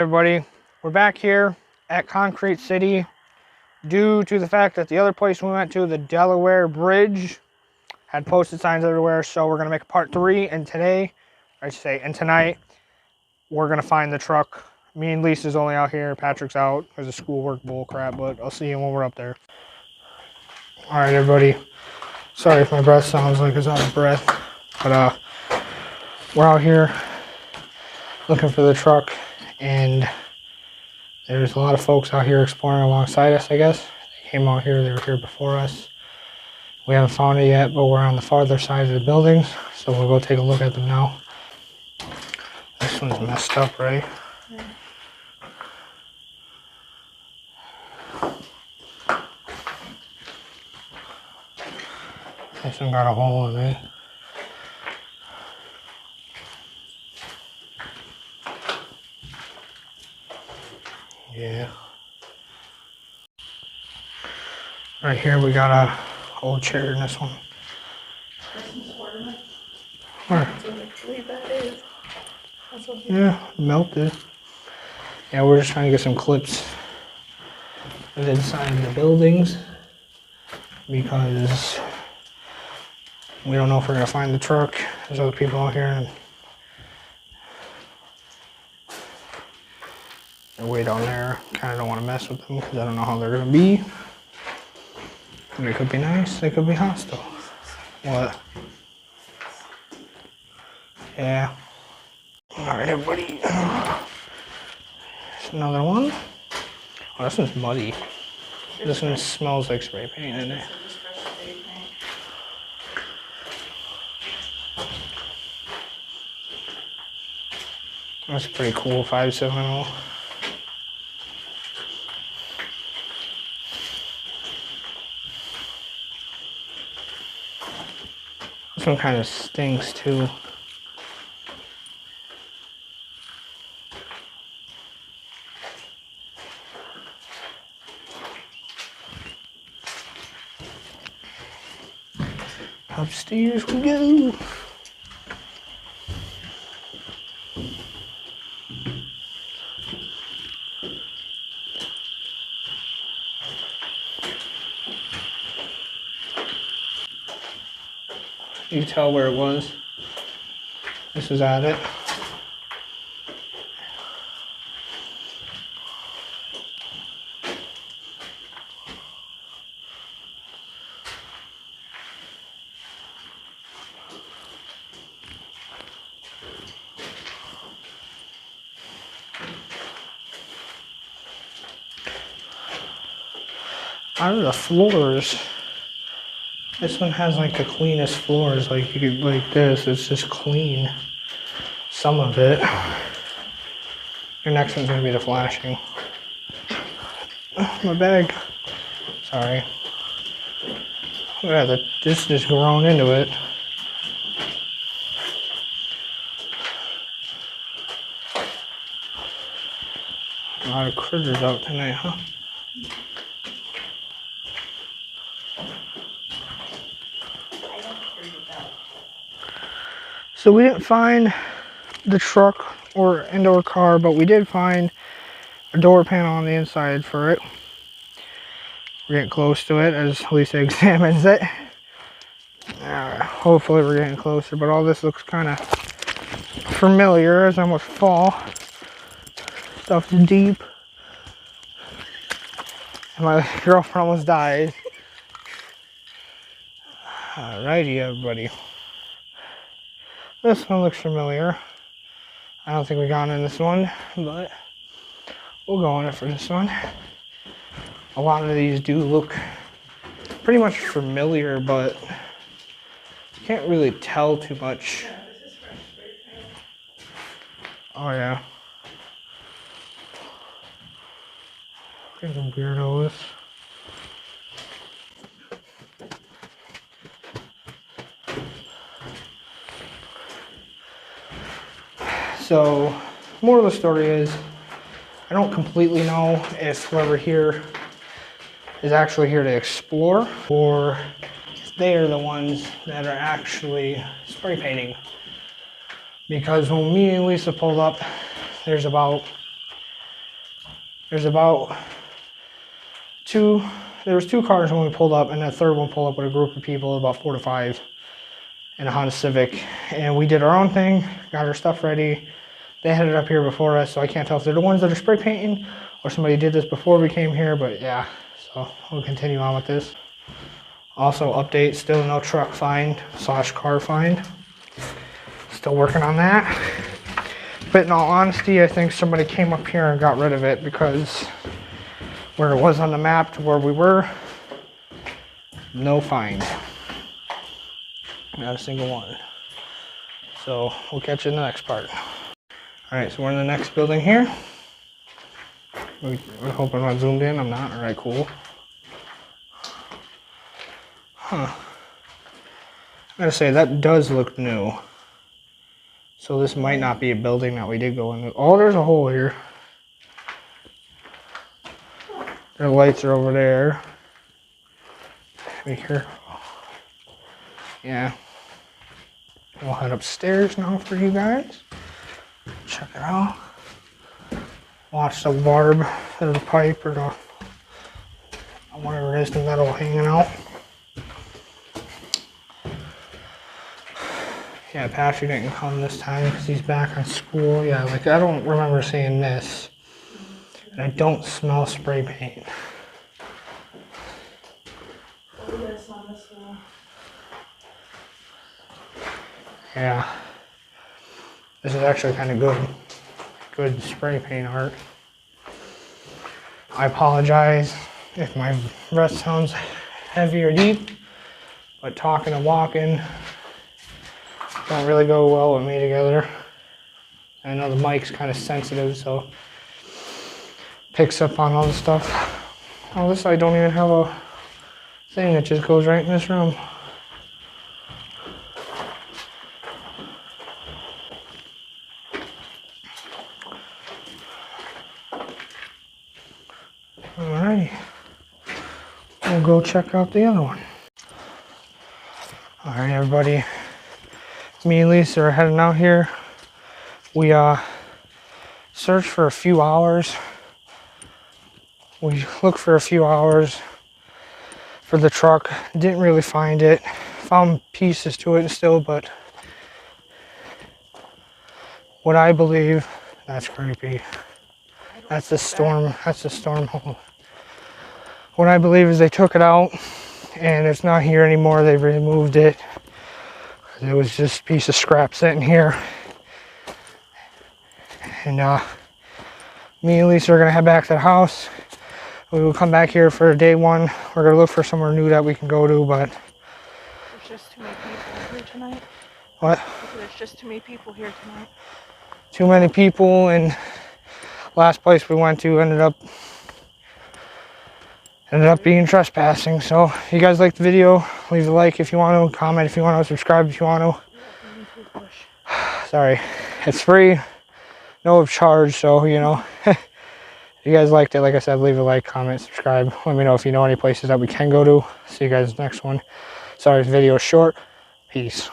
Everybody, we're back here at Concrete City due to the fact that the other place we went to, the Delaware Bridge, had posted signs everywhere. So we're gonna make a part 3, and today, I should say, and tonight, we're gonna find the truck. Me and Lisa's only out here. Patrick's out because of schoolwork bull crap, but I'll see you when we're up there. All right, everybody. Sorry if my breath sounds like it's out of breath, but we're out here looking for the truck. And there's a lot of folks out here exploring alongside us, I guess. They came out here, they were here before us. We haven't found it yet, but we're on the farther side of the buildings, so we'll go take a look at them now. This one's messed up, right? Yeah. This one got a hole in it. Yeah. Right here we got a old chair in this one. Where? Yeah, melted. Yeah, we're just trying to get some clips of inside the buildings because we don't know if we're gonna find the truck. There's other people out here and they're way down there. Kind of don't want to mess with them because I don't know how they're gonna be. They could be nice, they could be hostile. What? Yeah. Alright, everybody. There's another one. Oh, this one's muddy. This one smells like spray paint in it. That's pretty cool, 570. This one kind of stinks too. Upstairs we go. You can tell where it was. This is at it. Out of the floors, this one has like the cleanest floors. Like you could, like this, it's just clean. Some of it. Your next one's gonna be the flashing. My bag. Sorry. Yeah, this just grown into it. A lot of critters out tonight, huh? So we didn't find the truck or indoor car, but we did find a door panel on the inside for it. We're getting close to it as Lisa examines it. Hopefully we're getting closer, but all this looks kind of familiar as almost fall. Stuff's deep. And my girlfriend almost died. Alrighty, everybody. This one looks familiar. I don't think we got in this one, but we'll go on it for this one. A lot of these do look pretty much familiar, but you can't really tell too much. Oh yeah. Look at the weirdos. So, moral of the story is, I don't completely know if whoever here is actually here to explore, or if they are the ones that are actually spray painting. Because when me and Lisa pulled up, there's about There's about there was 2 cars when we pulled up, and that third one pulled up with a group of people, about 4 to 5, in a Honda Civic. And we did our own thing, got our stuff ready. They headed up here before us, so I can't tell if they're the ones that are spray painting or somebody did this before we came here, but yeah, so we'll continue on with this. Also update, still no truck find / car find. Still working on that. But in all honesty, I think somebody came up here and got rid of it, because where it was on the map to where we were, no find. Not a single one. So we'll catch you in the next part. Alright, so we're in the next building here. I hope I'm not zoomed in. I'm not. Alright, cool. Huh. I gotta say, that does look new. So this might not be a building that we did go into. Oh, there's a hole here. The lights are over there. Be careful. Yeah. We'll head upstairs now for you guys. Check it out. Watch the barb or the pipe or the whatever it is, the metal hanging out. Yeah, Patrick didn't come this time because he's back on school. Yeah, like I don't remember seeing this. And I don't smell spray paint. Yeah. This is actually kind of good spray paint art. I apologize if my breath sounds heavy or deep, but talking and walking don't really go well with me together. I know the mic's kind of sensitive, so picks up on all the stuff. Oh, this I don't even have a thing that just goes right in this room. Alrighty, we'll go check out the other one. Alright everybody, me and Lisa are heading out here. We searched for a few hours. We looked for a few hours for the truck, didn't really find it. Found pieces to it still, but what I believe, that's creepy. That's the storm hole. What I believe is they took it out and it's not here anymore. They removed it. It was just a piece of scrap sitting here. And me and Lisa are gonna head back to the house. We will come back here for day 1. We're gonna look for somewhere new that we can go to, but there's just too many people here tonight. What? There's just too many people here tonight. Too many people, and last place we went to ended up being trespassing. So if you guys like the video, leave a like if you want to, comment if you want to, subscribe if you want to. Sorry, it's free, no charge, so you know. If you guys liked it, like I said, leave a like, comment, subscribe. Let me know if you know any places that we can go to. See you guys next one. Sorry, this video is short. Peace.